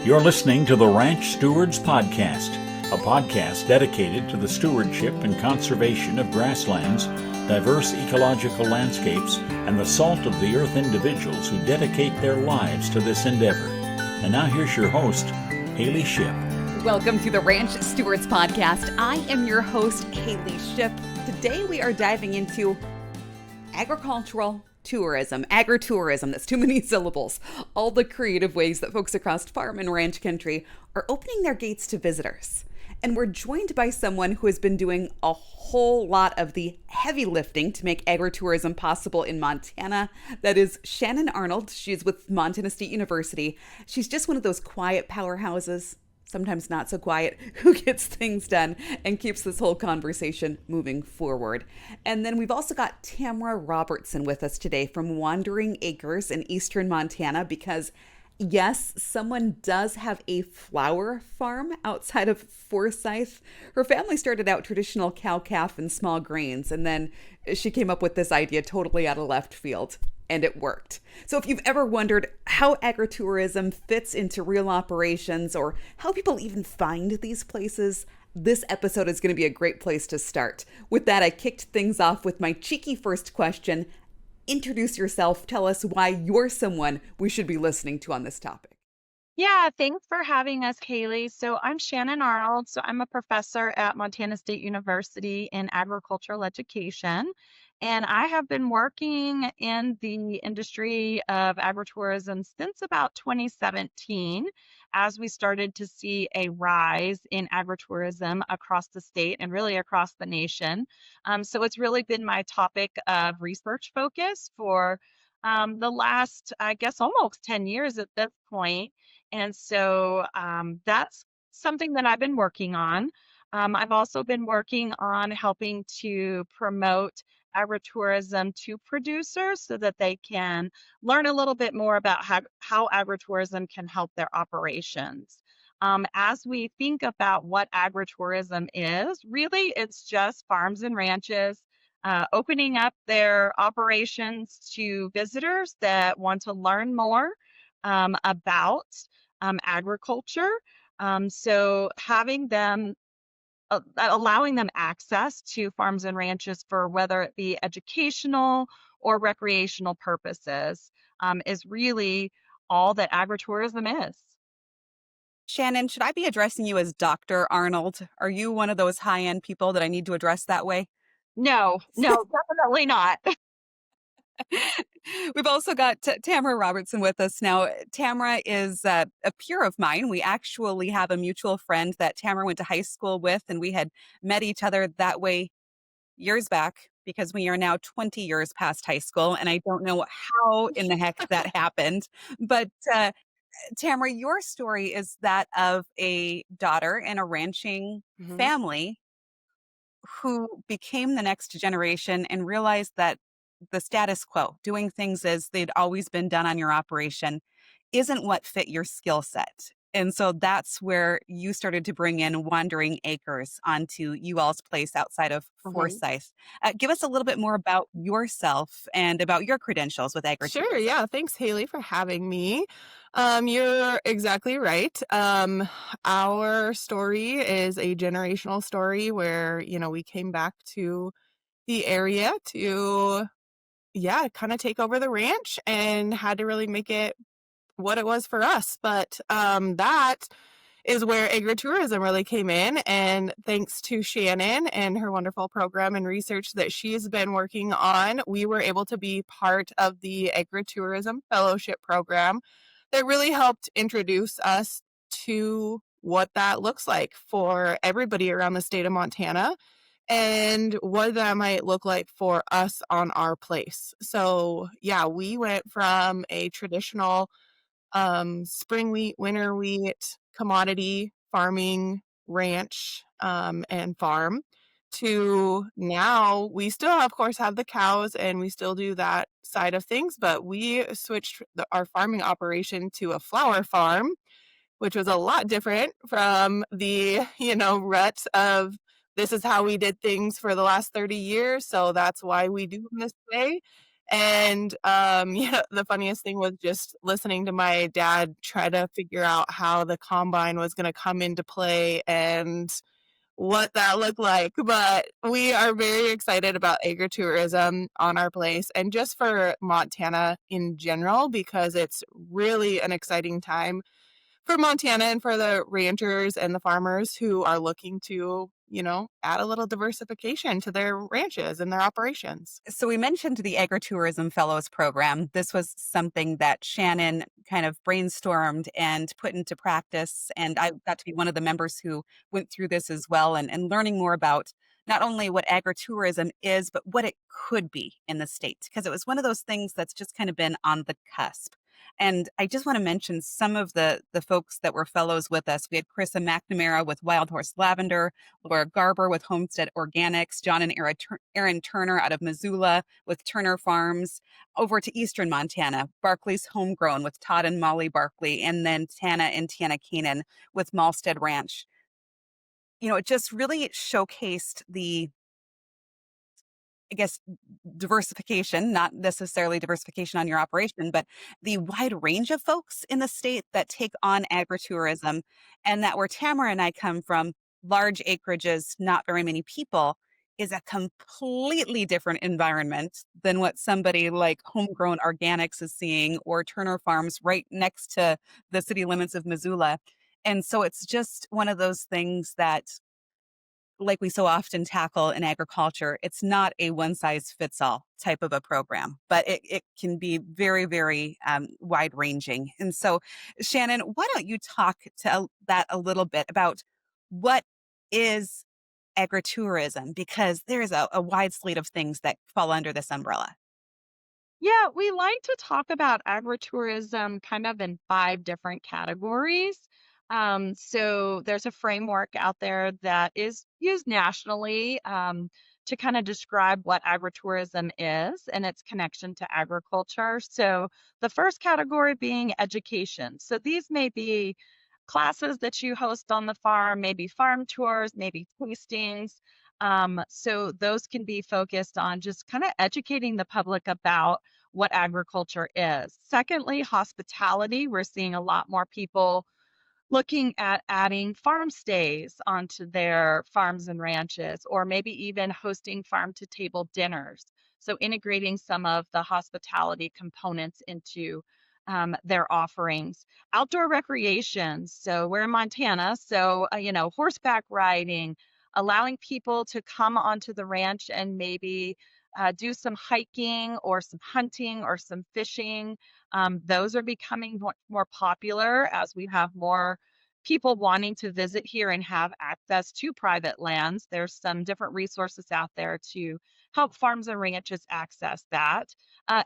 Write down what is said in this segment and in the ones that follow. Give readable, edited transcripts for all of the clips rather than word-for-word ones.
You're listening to the Ranch Stewards Podcast, a podcast dedicated to the stewardship and conservation of grasslands, diverse ecological landscapes, and the salt of the earth individuals who dedicate their lives to this endeavor. And now here's your host, Haley Shipp. Welcome to the Ranch Stewards Podcast. I am your host, Haley Shipp. Today we are diving into agricultural tourism, agritourism, that's too many syllables. All the creative ways that folks across farm and ranch country are opening their gates to visitors. And we're joined by someone who has been doing a whole lot of the heavy lifting to make agritourism possible in Montana. That is Shannon Arnold. She's with Montana State University. She's just one of those quiet powerhouses, sometimes not so quiet, who gets things done and keeps this whole conversation moving forward. And then we've also got Tamara Robertson with us today from Wandering Acres in eastern Montana, because yes, someone does have a flower farm outside of Forsyth. Her family started out traditional cow-calf and small grains, and then she came up with this idea totally out of left field. And it worked. So if you've ever wondered how agritourism fits into real operations or how people even find these places, this episode is going to be a great place to start. With that, I kicked things off with my cheeky first question. Introduce yourself. Tell us why you're someone we should be listening to on this topic. Yeah, thanks for having us, Haley. So I'm Shannon Arnold. So I'm a professor at Montana State University in agricultural education. And I have been working in the industry of agritourism since about 2017, as we started to see a rise in agritourism across the state and really across the nation. So it's really been my topic of research focus for the last, I guess, almost 10 years at this point. And so that's something that I've been working on. I've also been working on helping to promote agritourism to producers so that they can learn a little bit more about how agritourism can help their operations. As we think about what agritourism is, really it's just farms and ranches opening up their operations to visitors that want to learn more about agriculture. So having them allowing them access to farms and ranches for whether it be educational or recreational purposes is really all that agritourism is. Shannon, should I be addressing you as Dr. Arnold? Are you one of those high-end people that I need to address that way? No, definitely not. We've also got Tamara Robertson with us now. Tamara is a peer of mine. We actually have a mutual friend that Tamara went to high school with, and we had met each other that way years back because we are now 20 years past high school, and I don't know how in the heck that happened. But Tamara, your story is that of a daughter in a ranching family who became the next generation and realized that the status quo, doing things as they'd always been done on your operation, isn't what fit your skill set. And so that's where you started to bring in Wandering Acres onto you all's place outside of Forsyth. Give us a little bit more about yourself and about your credentials with agritourism. Sure, yeah. Thanks, Haley, for having me. You're exactly right. Our story is a generational story where, we came back to the area to kind of take over the ranch and had to really make it what it was for us. But that is where agritourism really came in. And thanks to Shannon and her wonderful program and research that she's been working on, we were able to be part of the Agritourism Fellowship Program that really helped introduce us to what that looks like for everybody around the state of Montana, and what that might look like for us on our place. So we went from a traditional spring wheat, winter wheat, commodity farming ranch and farm to now we still, of course, have the cows and we still do that side of things, but we switched our farming operation to a flower farm, which was a lot different from the, rut of this is how we did things for the last 30 years. So that's why we do them this way. And the funniest thing was just listening to my dad try to figure out how the combine was going to come into play and what that looked like. But we are very excited about agritourism on our place and just for Montana in general, because it's really an exciting time for Montana and for the ranchers and the farmers who are looking to, add a little diversification to their ranches and their operations. So we mentioned the Agritourism Fellows Program. This was something that Shannon kind of brainstormed and put into practice. And I got to be one of the members who went through this as well and learning more about not only what agritourism is, but what it could be in the state. Because it was one of those things that's just kind of been on the cusp. And I just want to mention some of the folks that were fellows with us. We had Carissa McNamara with Wild Horse Lavender, Laura Garber with Homestead Organics, John and Aaron Turner out of Missoula with Turner Farms, over to Eastern Montana, Barkley's Homegrown with Todd and Molly Barkley, and then Tana and Tiana Keenan with Malstead Ranch. It just really showcased diversification, not necessarily diversification on your operation, but the wide range of folks in the state that take on agritourism, and that where Tamara and I come from, large acreages, not very many people, is a completely different environment than what somebody like Homegrown Organics is seeing, or Turner Farms right next to the city limits of Missoula. And so it's just one of those things that, like we so often tackle in agriculture, it's not a one-size-fits-all type of a program, but it can be very, very wide-ranging. And so, Shannon, why don't you talk to that a little bit about what is agritourism? Because there's a wide slate of things that fall under this umbrella. Yeah, we like to talk about agritourism kind of in 5 different categories. So there's a framework out there that is used nationally to kind of describe what agritourism is and its connection to agriculture. So the first category being education. So these may be classes that you host on the farm, maybe farm tours, maybe tastings. So those can be focused on just kind of educating the public about what agriculture is. Secondly, hospitality. We're seeing a lot more people looking at adding farm stays onto their farms and ranches, or maybe even hosting farm to table dinners. So integrating some of the hospitality components into their offerings. Outdoor recreation. So we're in Montana, so horseback riding, allowing people to come onto the ranch and maybe do some hiking or some hunting or some fishing. Those are becoming more popular as we have more people wanting to visit here and have access to private lands. There's some different resources out there to help farms and ranches access that.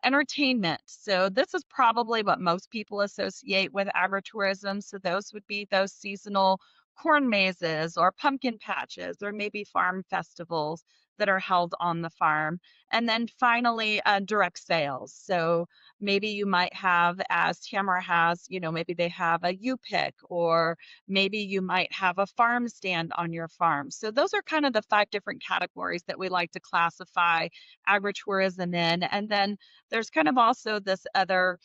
Entertainment. So this is probably what most people associate with agritourism. So those would be those seasonal corn mazes or pumpkin patches or maybe farm festivals that are held on the farm. And then finally, direct sales. So maybe you might have, as Tamara has, maybe they have a U-Pick, or maybe you might have a farm stand on your farm. So those are kind of the 5 different categories that we like to classify agritourism in. And then there's kind of also this other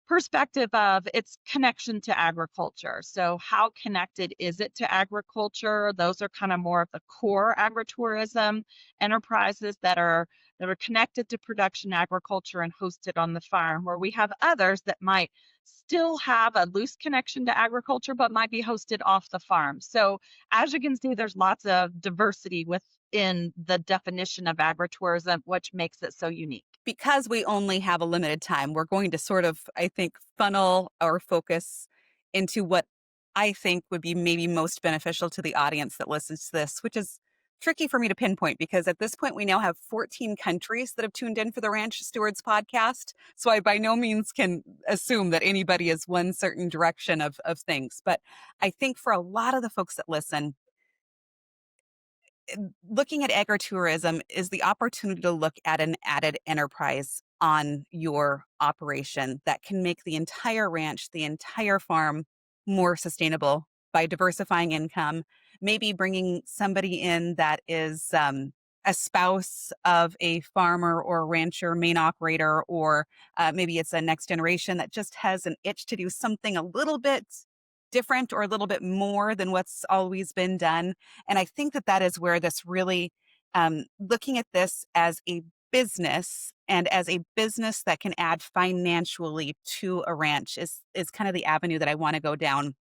perspective of its connection to agriculture. So how connected is it to agriculture? Those are kind of more of the core agritourism enterprises that are connected to production agriculture and hosted on the farm, where we have others that might still have a loose connection to agriculture but might be hosted off the farm. So as you can see, there's lots of diversity within the definition of agritourism, which makes it so unique. Because we only have a limited time, we're going to sort of, I think, funnel our focus into what I think would be maybe most beneficial to the audience that listens to this, which is tricky for me to pinpoint because at this point we now have 14 countries that have tuned in for the Ranch Stewards podcast. So I by no means can assume that anybody is one certain direction of things. But I think for a lot of the folks that listen, looking at agritourism is the opportunity to look at an added enterprise on your operation that can make the entire ranch, the entire farm more sustainable by diversifying income, maybe bringing somebody in that is a spouse of a farmer or a rancher, main operator, or maybe it's a next generation that just has an itch to do something a little bit different or a little bit more than what's always been done. And I think that that is where this really, looking at this as a business and as a business that can add financially to a ranch is kind of the avenue that I want to go down,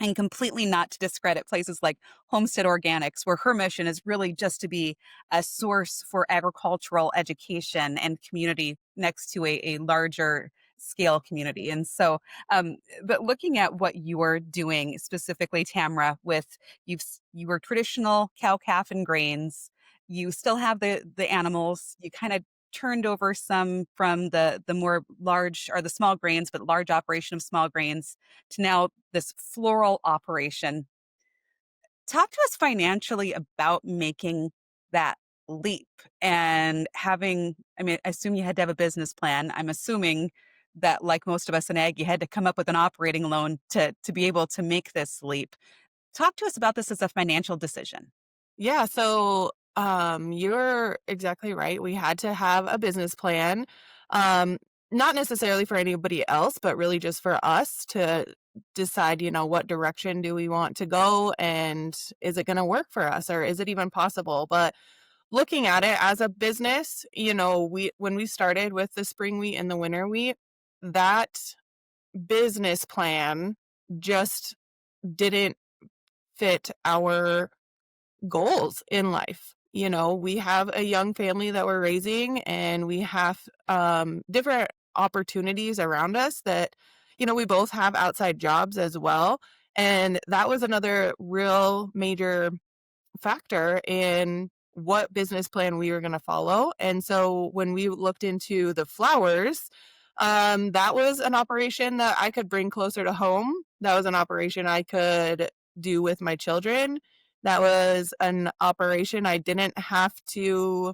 and completely not to discredit places like Homestead Organics, where her mission is really just to be a source for agricultural education and community next to a larger scale community. And so, but looking at what you are doing specifically, Tamara, with you were traditional cow, calf, and grains. You still have the animals. You kind of turned over some from the more large or the small grains, but large operation of small grains to now this floral operation. Talk to us financially about making that leap and having, I mean, I assume you had to have a business plan. I'm assuming that, like most of us in ag, you had to come up with an operating loan to be able to make this leap. Talk to us about this as a financial decision. Yeah, so you're exactly right. We had to have a business plan. Um, Not necessarily for anybody else, but really just for us to decide, what direction do we want to go, and is it going to work for us, or is it even possible? But looking at it as a business, when we started with the spring wheat and the winter wheat, that business plan just didn't fit our goals in life. We have a young family that we're raising, and we have different opportunities around us that, we both have outside jobs as well. And that was another real major factor in what business plan we were going to follow. And so when we looked into the flowers, that was an operation that I could bring closer to home. That was an operation I could do with my children. That was an operation I didn't have to,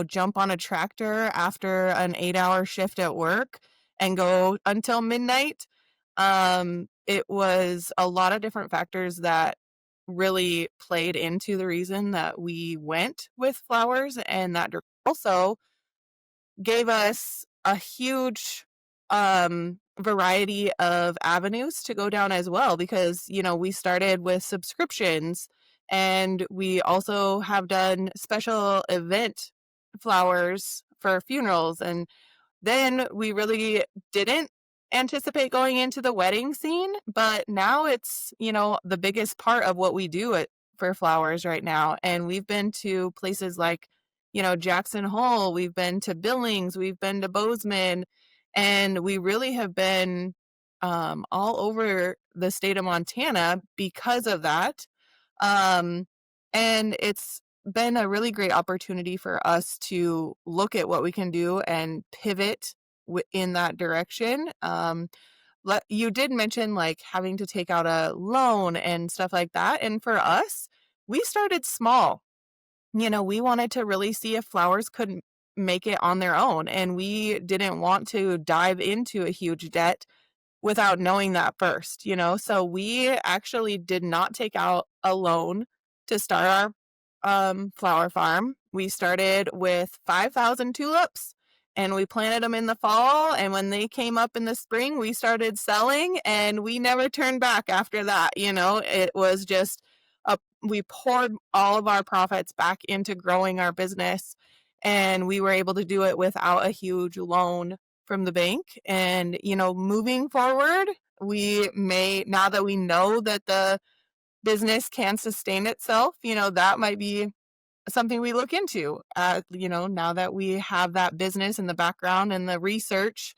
jump on a tractor after an 8-hour shift at work and go until midnight. It was a lot of different factors that really played into the reason that we went with flowers, and that also gave us a huge variety of avenues to go down as well, because we started with subscriptions, and we also have done special event flowers for funerals. And then we really didn't anticipate going into the wedding scene, but now it's, the biggest part of what we do for flowers right now. And we've been to places like, Jackson Hole, we've been to Billings, we've been to Bozeman, and we really have been all over the state of Montana because of that. And it's been a really great opportunity for us to look at what we can do and pivot in that direction. You did mention like having to take out a loan and stuff like that. And for us, we started small. We wanted to really see if flowers could make it on their own. And we didn't want to dive into a huge debt without knowing that first, So we actually did not take out a loan to start our flower farm. We started with 5,000 tulips, and we planted them in the fall. And when they came up in the spring, we started selling, and we never turned back after that. It was just we poured all of our profits back into growing our business, and we were able to do it without a huge loan from the bank. And, moving forward, we may, now that we know that the business can sustain itself, that might be something we look into, now that we have that business in the background and the research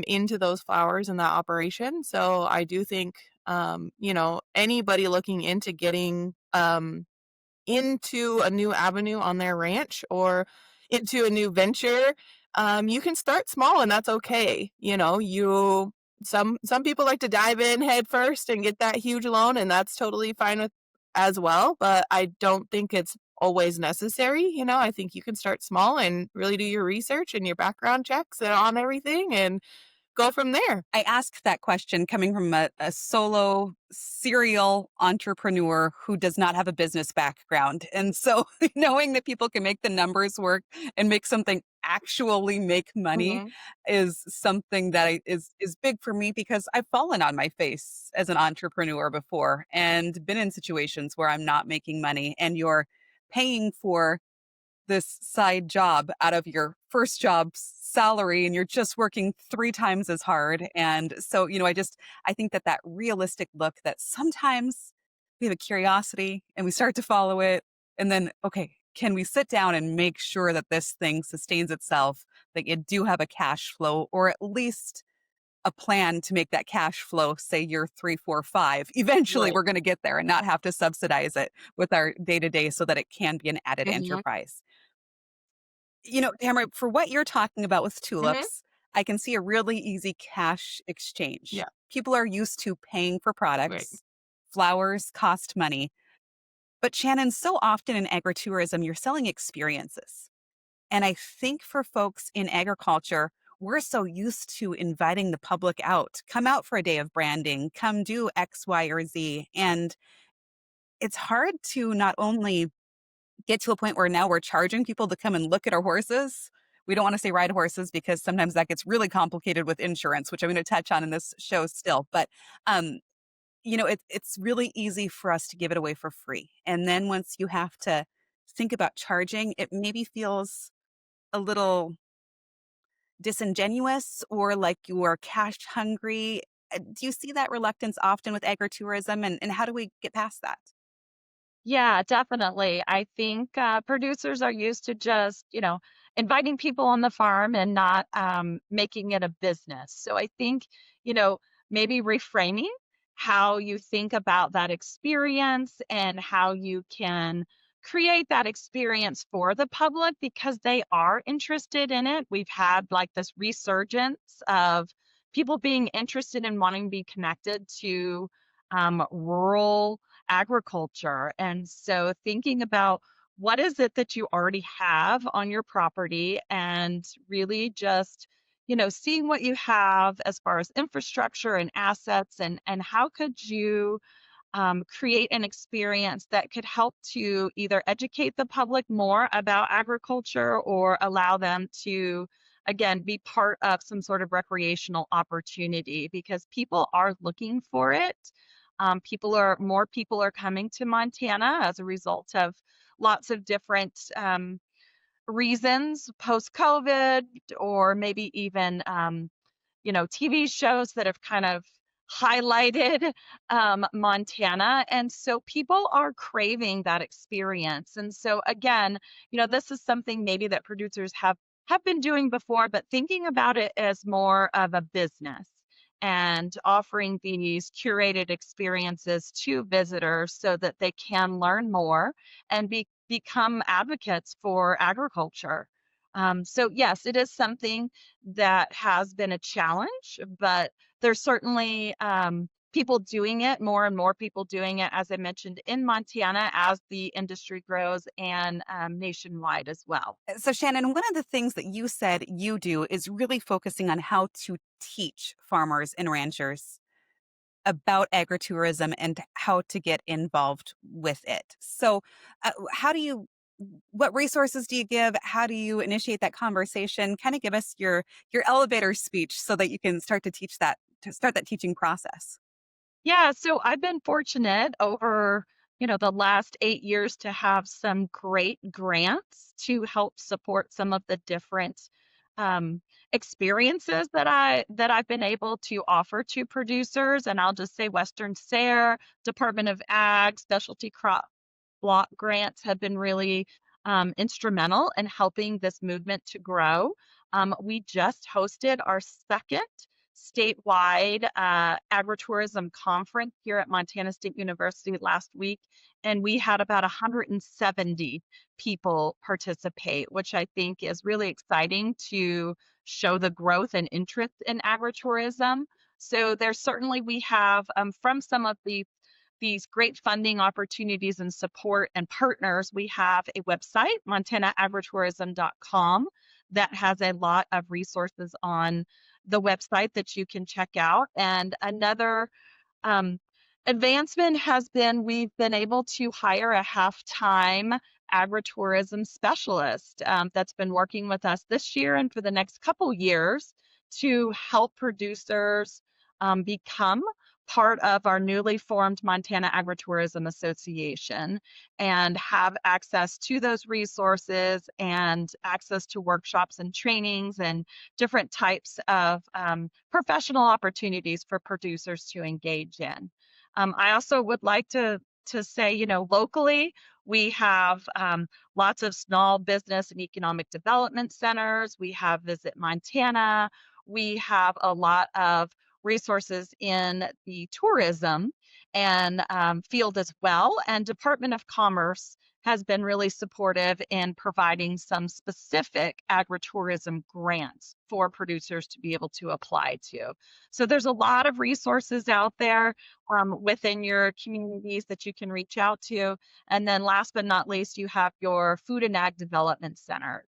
into those flowers and that operation. So I do think, anybody looking into getting into a new avenue on their ranch or into a new venture, you can start small, and that's okay. Some people like to dive in head first and get that huge loan, and that's totally fine with as well. But I don't think it's always necessary. I think you can start small and really do your research and your background checks on everything, and go from there. I asked that question coming from a solo serial entrepreneur who does not have a business background. And so knowing that people can make the numbers work and make something actually make money Hmm. is something that is big for me, because I've fallen on my face as an entrepreneur before and been in situations where I'm not making money, and you're paying for this side job out of your first job's salary, and you're just working 3 times as hard. And so, I think that realistic look, that sometimes we have a curiosity and we start to follow it. And then, okay, can we sit down and make sure that this thing sustains itself, that you do have a cash flow, or at least a plan to make that cash flow, say year 3, 4, 5. Eventually, Right. we're going to get there and not have to subsidize it with our day to day, so that it can be an added Hmm. enterprise. Tamara, for what you're talking about with Hmm. tulips, I can see a really easy cash exchange. Yeah. People are used to paying for Right. products. Flowers cost money. But Shannon, so often in agritourism, you're selling experiences. And I think for folks in agriculture, we're so used to inviting the public out. Come out for a day of branding, come do X, Y, or Z. And it's hard to not only get to a point where now we're charging people to come and look at our horses. We don't want to say ride horses, because sometimes that gets really complicated with insurance, which I'm going to touch on in this show still. But, it's really easy for us to give it away for free. And then once you have to think about charging, it maybe feels a little disingenuous, or like you are cash hungry. Do you see that reluctance often with agritourism, and how do we get past that? Yeah, definitely. I think producers are used to just, inviting people on the farm and not making it a business. So I think, you know, maybe reframing how you think about that experience and how you can create that experience for the public because they are interested in it. We've had like this resurgence of people being interested in wanting to be connected to rural agriculture. And so thinking about what is it that you already have on your property and really just seeing what you have as far as infrastructure and assets and how could you create an experience that could help to either educate the public more about agriculture or allow them to again be part of some sort of recreational opportunity because people are looking for it. More people are coming to Montana as a result of lots of different reasons post COVID, or maybe even TV shows that have kind of highlighted Montana. And so people are craving that experience. And so again, this is something maybe that producers have been doing before, but thinking about it as more of a business and offering these curated experiences to visitors so that they can learn more and become advocates for agriculture. So yes, it is something that has been a challenge, but there's certainly people doing it, more and more people doing it, as I mentioned, in Montana as the industry grows and nationwide as well. So, Shannon, one of the things that you said you do is really focusing on how to teach farmers and ranchers about agritourism and how to get involved with it. So, what resources do you give? How do you initiate that conversation? Kind of give us your elevator speech so that you can start that teaching process. Yeah, so I've been fortunate over, the last 8 years to have some great grants to help support some of the different um, experiences that I've been able to offer to producers. And I'll just say Western SARE, Department of Ag, Specialty Crop Block grants have been really instrumental in helping this movement to grow. We just hosted our second statewide agritourism conference here at Montana State University last week, and we had about 170 people participate, which I think is really exciting to show the growth and interest in agritourism. So there's certainly we have from some of these great funding opportunities and support and partners, we have a website, montanaagritourism.com, that has a lot of resources on the website that you can check out. And another um, advancement has been we've been able to hire a half-time agritourism specialist that's been working with us this year and for the next couple years to help producers become part of our newly formed Montana Agritourism Association and have access to those resources and access to workshops and trainings and different types of professional opportunities for producers to engage in. I also would like to say, locally, we have lots of small business and economic development centers. We have Visit Montana. We have a lot of resources in the tourism and field as well. And Department of Commerce has been really supportive in providing some specific agritourism grants for producers to be able to apply to. So there's a lot of resources out there within your communities that you can reach out to. And then last but not least, you have your food and ag development centers.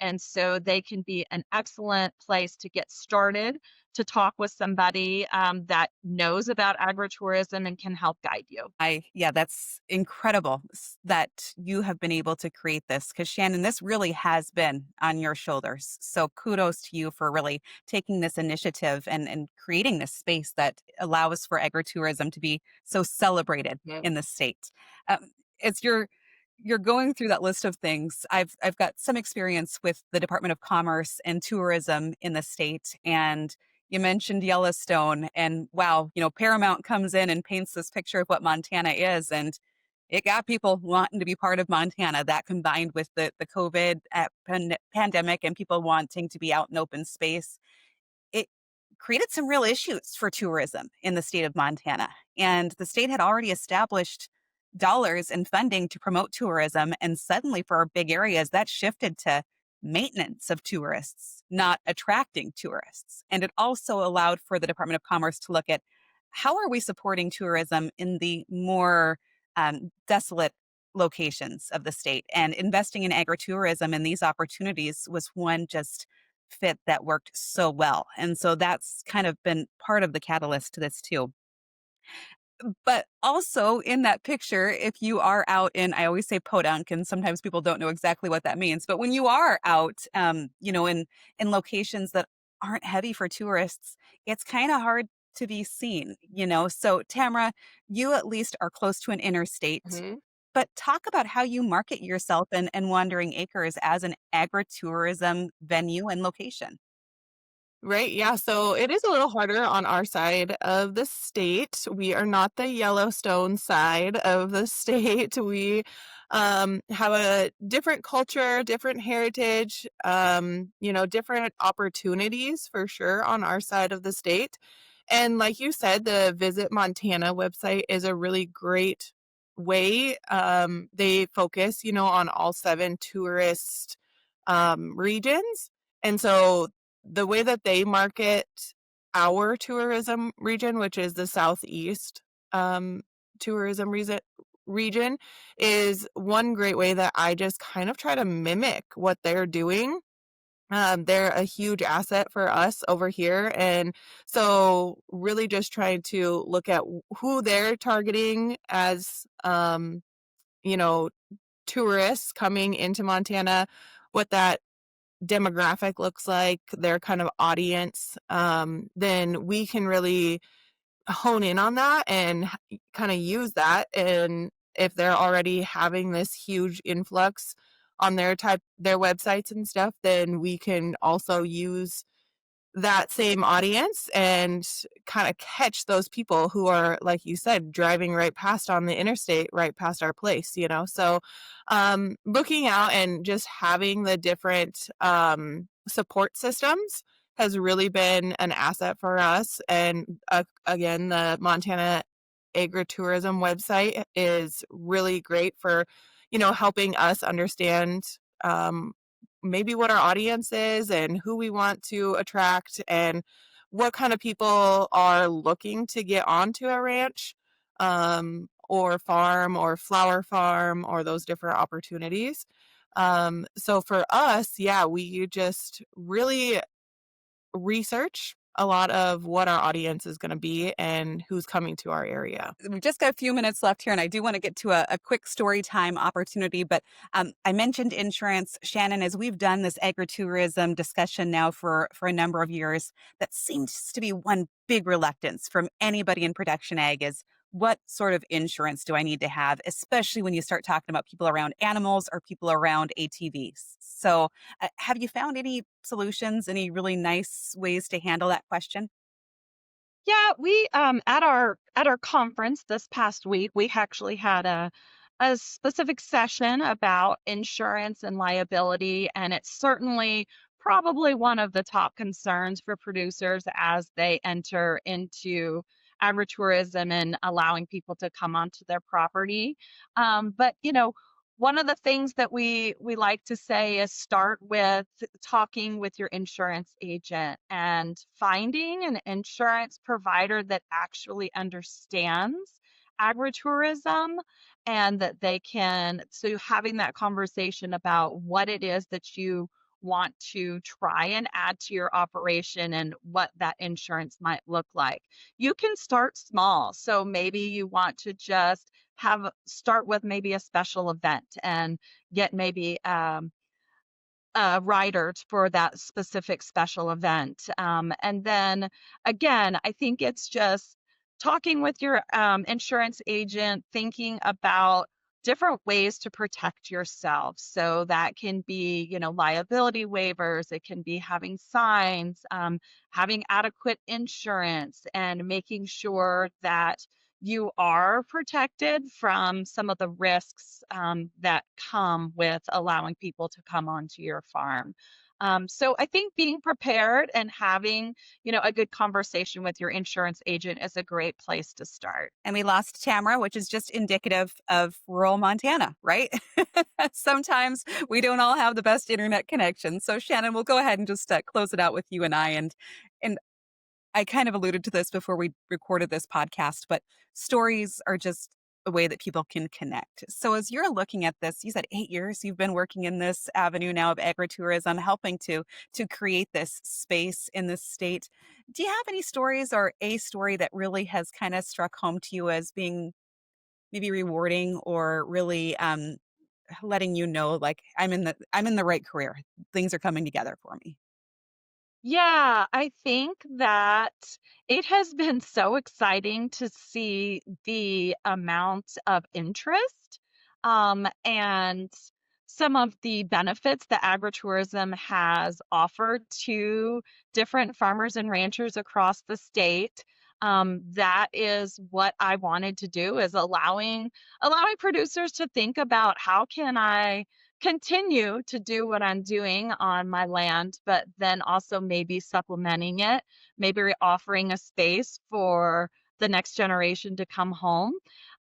And so they can be an excellent place to get started, to talk with somebody that knows about agritourism and can help guide you. Yeah, that's incredible that you have been able to create this, because Shannon, this really has been on your shoulders. So kudos to you for really taking this initiative and creating this space that allows for agritourism to be so celebrated in the state. As you're going through that list of things, I've got some experience with the Department of Commerce and tourism in the state, and you mentioned Yellowstone, and wow, Paramount comes in and paints this picture of what Montana is, and it got people wanting to be part of Montana. That combined with the COVID pandemic and people wanting to be out in open space, it created some real issues for tourism in the state of Montana. And the state had already established dollars and funding to promote tourism. And suddenly for our big areas, that shifted to maintenance of tourists, not attracting tourists. And it also allowed for the Department of Commerce to look at how are we supporting tourism in the more desolate locations of the state, and investing in agritourism and these opportunities was one just fit that worked so well. And so that's kind of been part of the catalyst to this too. But also in that picture, if you are out in, I always say podunk, and sometimes people don't know exactly what that means, but when you are out, in locations that aren't heavy for tourists, it's kind of hard to be seen, So Tamara, you at least are close to an interstate, but talk about how you market yourself and Wandering Acres as an agritourism venue and location. Right. Yeah. So it is a little harder on our side of the state. We are not the Yellowstone side of the state. We have a different culture, different heritage, different opportunities for sure on our side of the state. And like you said, the Visit Montana website is a really great way. They focus, on all 7 tourist regions. And so the way that they market our tourism region, which is the Southeast tourism region, is one great way that I just kind of try to mimic what they're doing. They're a huge asset for us over here. And so really just trying to look at who they're targeting as, tourists coming into Montana, what that demographic looks like, their kind of audience, then we can really hone in on that and kind of use that. And if they're already having this huge influx on their websites and stuff, then we can also use that same audience and kind of catch those people who are, like you said, driving right past on the interstate, right past our place, So looking out and just having the different support systems has really been an asset for us. And again, the Montana Agritourism website is really great for, helping us understand maybe what our audience is and who we want to attract and what kind of people are looking to get onto a ranch or farm or flower farm or those different opportunities. So for us, we just really research a lot of what our audience is going to be and who's coming to our area. We've just got a few minutes left here, and I do want to get to a quick story time opportunity. But I mentioned insurance, Shannon, as we've done this agritourism discussion now for a number of years, that seems to be one big reluctance from anybody in production ag is, what sort of insurance do I need to have, especially when you start talking about people around animals or people around ATVs? So have you found any solutions, any really nice ways to handle that question? Yeah, we at our conference this past week, we actually had a specific session about insurance and liability, and it's certainly probably one of the top concerns for producers as they enter into agritourism and allowing people to come onto their property. But one of the things that we like to say is start with talking with your insurance agent and finding an insurance provider that actually understands agritourism, and that they can, so having that conversation about what it is that you want to try and add to your operation and what that insurance might look like. You can start small. So maybe you want to just start with maybe a special event and get maybe a rider for that specific special event. And then again, I think it's just talking with your insurance agent, thinking about different ways to protect yourself. So that can be, liability waivers. It can be having signs, having adequate insurance, and making sure that you are protected from some of the risks that come with allowing people to come onto your farm. So I think being prepared and having, a good conversation with your insurance agent is a great place to start. And we lost Tamara, which is just indicative of rural Montana, right? Sometimes we don't all have the best internet connection. So Shannon, we'll go ahead and just close it out with you and I. And I kind of alluded to this before we recorded this podcast, but stories are just a way that people can connect. So as you're looking at this, you said 8 years you've been working in this avenue now of agritourism, helping to create this space in this state. Do you have any stories or a story that really has kind of struck home to you as being maybe rewarding or really letting you know, like, I'm in the right career. Things are coming together for me? Yeah, I think that it has been so exciting to see the amount of interest and some of the benefits that agritourism has offered to different farmers and ranchers across the state. That is what I wanted to do, is allowing producers to think about, how can I continue to do what I'm doing on my land, but then also maybe supplementing it, maybe offering a space for the next generation to come home.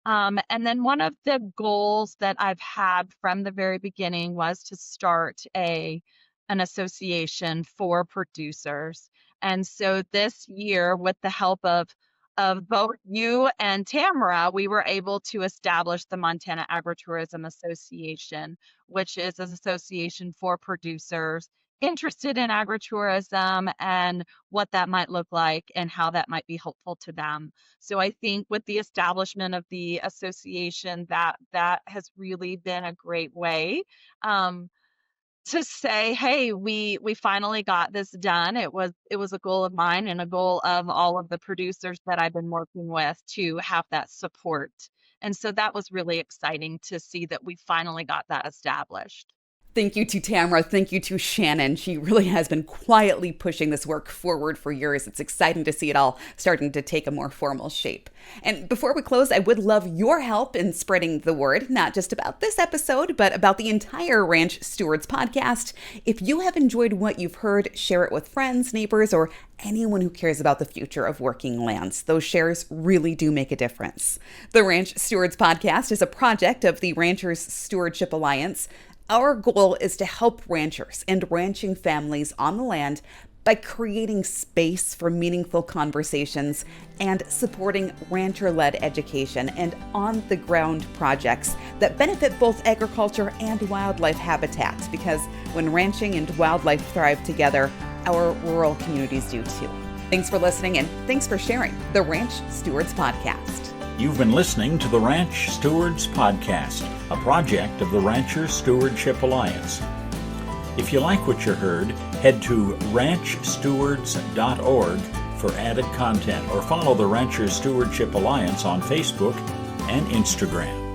And then one of the goals that I've had from the very beginning was to start an association for producers. And so this year, with the help of both you and Tamara, we were able to establish the Montana Agritourism Association, which is an association for producers interested in agritourism and what that might look like and how that might be helpful to them. So I think with the establishment of the association, that has really been a great way to say, hey, we finally got this done. It was a goal of mine and a goal of all of the producers that I've been working with to have that support. And so that was really exciting to see that we finally got that established. Thank you to Tamara. Thank you to Shannon. She really has been quietly pushing this work forward for years. It's exciting to see it all starting to take a more formal shape. And before we close, I would love your help in spreading the word, not just about this episode, but about the entire Ranch Stewards podcast. If you have enjoyed what you've heard, share it with friends, neighbors, or anyone who cares about the future of working lands. Those shares really do make a difference. The Ranch Stewards podcast is a project of the Ranchers Stewardship Alliance. Our goal is to help ranchers and ranching families on the land by creating space for meaningful conversations and supporting rancher-led education and on-the-ground projects that benefit both agriculture and wildlife habitats, because when ranching and wildlife thrive together, our rural communities do too. Thanks for listening, and thanks for sharing the Ranch Stewards Podcast. You've been listening to the Ranch Stewards Podcast, a project of the Rancher Stewardship Alliance. If you like what you heard, head to ranchstewards.org for added content, or follow the Rancher Stewardship Alliance on Facebook and Instagram.